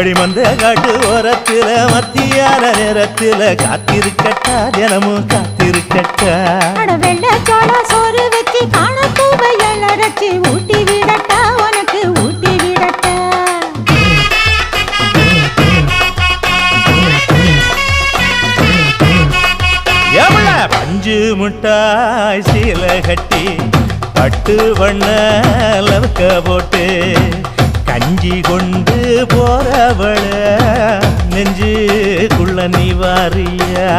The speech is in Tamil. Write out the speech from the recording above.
அடிமந்த காட்டு ஓரத்துல மத்தியான நேரத்துல காத்திருக்கட்டா தினமும் காத்திருக்கட்டா வெள்ள சோள சோறு வச்சு காண பூவையல் அரைச்சி ஊட்டி விடட்டா உனக்கு ஊட்டி விடட்டா எவ்வள பஞ்சு முட்டாய் சீல கட்டி பட்டு வண்ண லவக்க போட்டு கஞ்சி கொண்டு போறவள நெஞ்சுக்குள்ள நீ வாரியா